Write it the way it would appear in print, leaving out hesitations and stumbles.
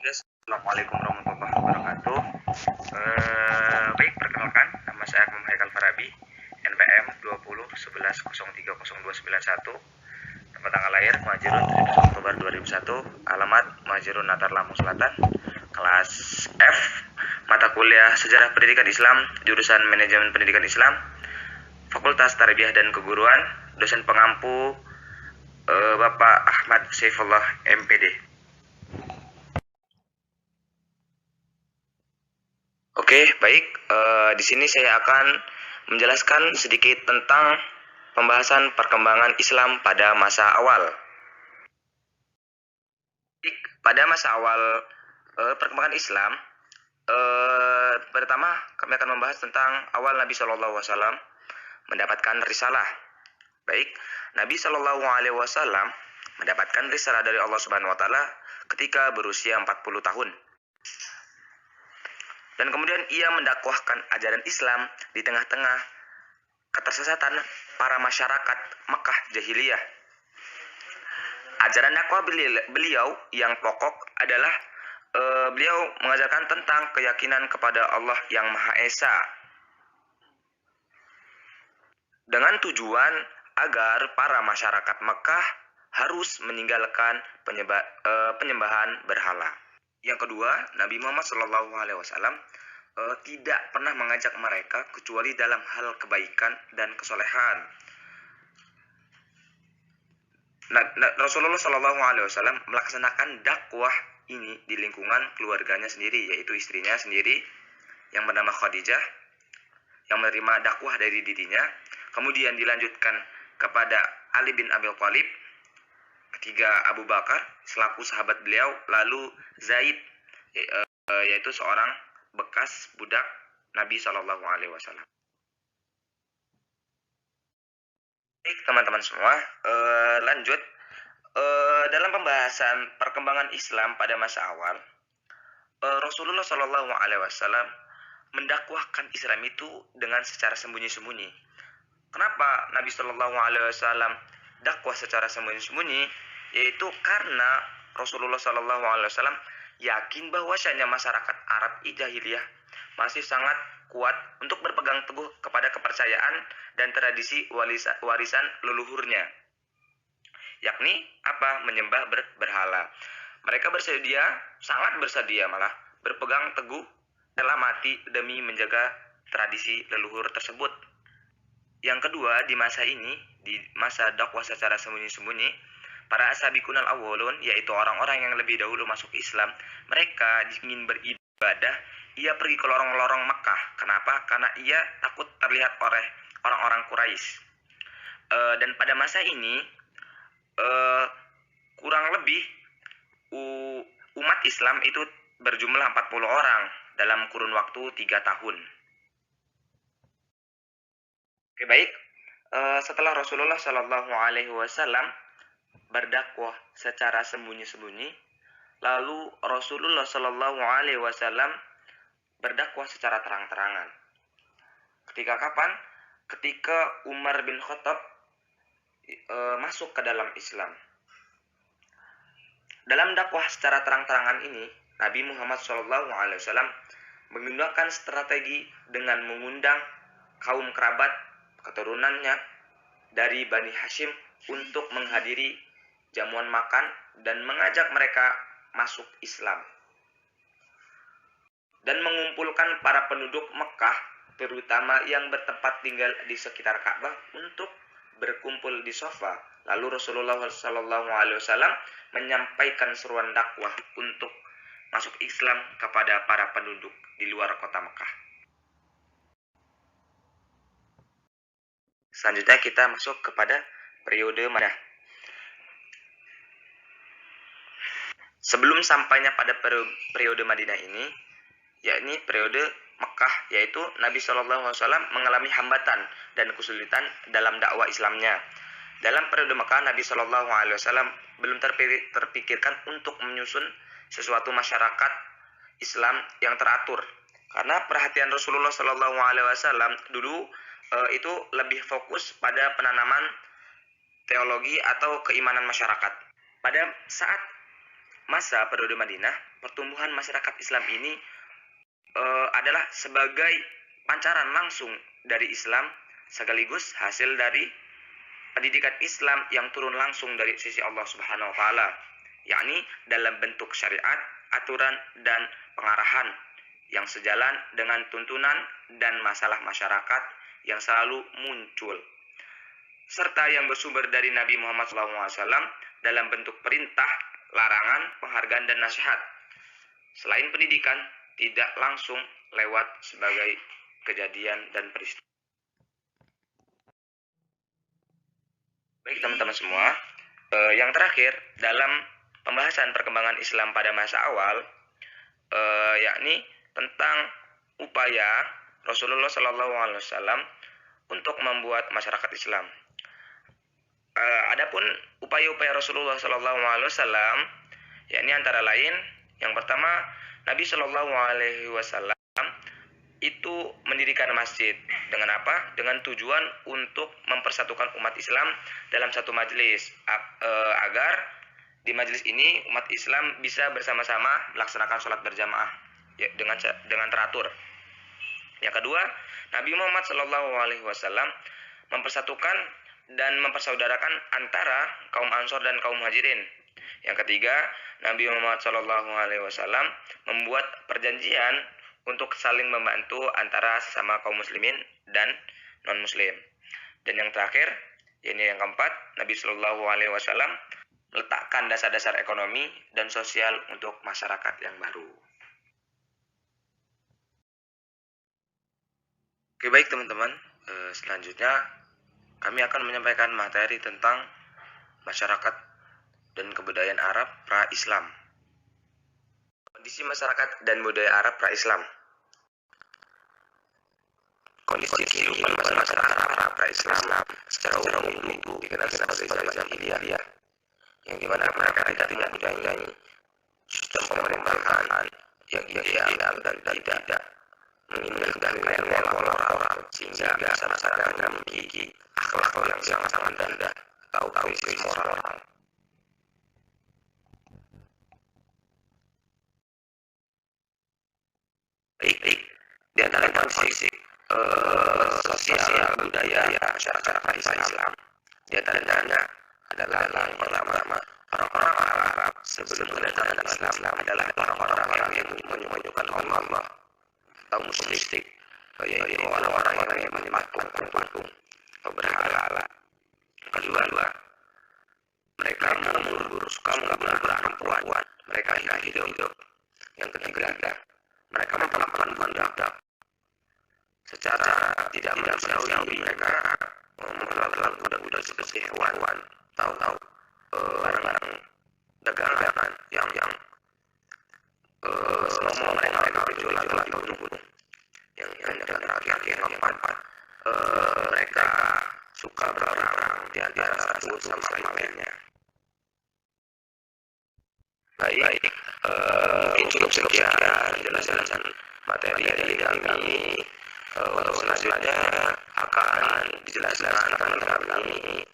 Assalamualaikum warahmatullahi wabarakatuh. Baik, perkenalkan, nama saya Muhammad Haikal Farabi, NPM 2011030291, tempat tanggal lahir Muhajirun 17 Oktober 2001, alamat Muhajirun Natar Lampung Selatan, kelas F, mata kuliah Sejarah Pendidikan Islam, jurusan Manajemen Pendidikan Islam, Fakultas Tarbiyah dan Keguruan, dosen pengampu Bapak Ahmad Saifullah MPD. Oke, baik. Di sini saya akan menjelaskan sedikit tentang pembahasan perkembangan Islam pada masa awal. Pada masa awal perkembangan Islam, pertama kami akan membahas tentang awal Nabi Shallallahu Alaihi Wasallam mendapatkan risalah. Baik, Nabi Shallallahu Alaihi Wasallam mendapatkan risalah dari Allah Subhanahu Wa Taala ketika berusia 40 tahun. Dan kemudian ia mendakwahkan ajaran Islam di tengah-tengah ketersesatan para masyarakat Mekah jahiliyah. Ajaran dakwah beliau yang pokok adalah beliau mengajarkan tentang keyakinan kepada Allah yang Maha Esa, dengan tujuan agar para masyarakat Mekah harus meninggalkan penyembahan berhala. Yang kedua, Nabi Muhammad SAW tidak pernah mengajak mereka kecuali dalam hal kebaikan dan kesolehan. Rasulullah SAW melaksanakan dakwah ini di lingkungan keluarganya sendiri, yaitu istrinya sendiri yang bernama Khadijah, yang menerima dakwah dari dirinya, kemudian dilanjutkan kepada Ali bin Abi Thalib, ketiga Abu Bakar selaku sahabat beliau, lalu Zaid yaitu seorang bekas budak Nabi Shallallahu Alaihi Wasallam. Baik teman-teman semua, lanjut dalam pembahasan perkembangan Islam pada masa awal, Rasulullah Shallallahu Alaihi Wasallam mendakwahkan Islam itu dengan secara sembunyi-sembunyi. Kenapa Nabi Shallallahu Alaihi Wasallam dakwah secara sembunyi-sembunyi? Yaitu karena Rasulullah Shallallahu Alaihi Wasallam yakin bahwasanya masyarakat Arab jahiliyah masih sangat kuat untuk berpegang teguh kepada kepercayaan dan tradisi warisan leluhurnya, yakni apa? Menyembah berhala. Mereka sangat bersedia malah berpegang teguh rela mati demi menjaga tradisi leluhur tersebut. Yang kedua, di masa ini, di masa dakwah secara sembunyi-sembunyi, para asabiqun al-awwalun, yaitu orang-orang yang lebih dahulu masuk Islam, mereka ingin beribadah, ia pergi ke lorong-lorong Mekah. Kenapa? Karena ia takut terlihat oleh orang-orang Quraisy. Dan pada masa ini, kurang lebih umat Islam itu berjumlah 40 orang dalam kurun waktu 3 tahun. Oke, baik. Setelah Rasulullah Shallallahu Alaihi Wasallam berdakwah secara sembunyi-sembunyi, lalu Rasulullah Shallallahu Alaihi Wasallam berdakwah secara terang-terangan. Ketika kapan? Ketika Umar bin Khattab masuk ke dalam Islam. Dalam dakwah secara terang-terangan ini, Nabi Muhammad Shallallahu Alaihi Wasallam menggunakan strategi dengan mengundang kaum kerabat keturunannya dari Bani Hashim untuk menghadiri jamuan makan dan mengajak mereka masuk Islam, dan mengumpulkan para penduduk Mekah terutama yang bertempat tinggal di sekitar Ka'bah untuk berkumpul di sofa. Lalu Rasulullah SAW menyampaikan seruan dakwah untuk masuk Islam kepada para penduduk di luar kota Mekah. Selanjutnya kita masuk kepada periode Madinah. Sebelum sampainya pada periode Madinah ini, yakni periode Mekah, yaitu Nabi SAW mengalami hambatan dan kesulitan dalam dakwah Islamnya. Dalam periode Mekah, Nabi SAW belum terpikirkan untuk menyusun sesuatu masyarakat Islam yang teratur, karena perhatian Rasulullah SAW dulu itu lebih fokus pada penanaman teologi atau keimanan masyarakat. Pada saat masa periode Madinah, pertumbuhan masyarakat Islam ini adalah sebagai pancaran langsung dari Islam sekaligus hasil dari pendidikan Islam yang turun langsung dari sisi Allah Subhanahu wa taala, yakni dalam bentuk syariat, aturan dan pengarahan yang sejalan dengan tuntunan dan masalah masyarakat yang selalu muncul, serta yang bersumber dari Nabi Muhammad SAW dalam bentuk perintah, larangan, penghargaan dan nasihat. Selain pendidikan, tidak langsung lewat sebagai kejadian dan peristiwa. Baik teman-teman semua, yang terakhir dalam pembahasan perkembangan Islam pada masa awal, yakni tentang upaya Rasulullah SAW untuk membuat masyarakat Islam. Adapun upaya-upaya Rasulullah SAW, yakni antara lain, yang pertama Nabi SAW itu mendirikan masjid. Dengan apa? Dengan tujuan untuk mempersatukan umat Islam dalam satu majelis, agar di majelis ini umat Islam bisa bersama-sama melaksanakan sholat berjamaah ya, dengan teratur. Yang kedua, Nabi Muhammad SAW mempersatukan dan mempersaudarakan antara kaum Ansor dan kaum Muhajirin. Yang ketiga, Nabi Muhammad SAW membuat perjanjian untuk saling membantu antara sesama kaum muslimin dan non-muslim. Dan yang terakhir, ini yang keempat, Nabi SAW meletakkan dasar-dasar ekonomi dan sosial untuk masyarakat yang baru. Oke, baik teman-teman, selanjutnya kami akan menyampaikan materi tentang masyarakat dan kebudayaan Arab pra-Islam. Kondisi masyarakat dan budaya Arab pra-Islam. Kondisi kehidupan masyarakat Arab pra-Islam secara umum itu dikenal sebagai jahiliyah, yang dimana mereka tidak mempunyai sistem pemerintahan yang ideal dan tidak mengindahkan nilai moral, sehingga masyarakat memiliki akhlak yang sangat rendah atau krisis moral. Baik, di antara kondisi sosial budaya masyarakat Islam, di antaranya adalah yang pertama, orang-orang Arab sebelum kedatangan Islam adalah orang-orang yang menyembahkan Allah atau musyrik, yaitu orang-orang yang menyembah patung atau berhala. Kedua, mereka suka menggabungkan perempuan, mereka hidup. Yang ketiga, mereka memperlakukan budak secara tidak manusiawi. Mereka memperlakukan budak-budak seperti hewan, tahu barang-barang dagangan yang semua mereka berjualan di gunung-gunung. Yang terakhir, yang keempat, mereka suka berperang di antara satu sama lainnya. Baik, mungkin cukup sekian penjelasan materi dari kami. Untuk selanjutnya akan dijelaskan kami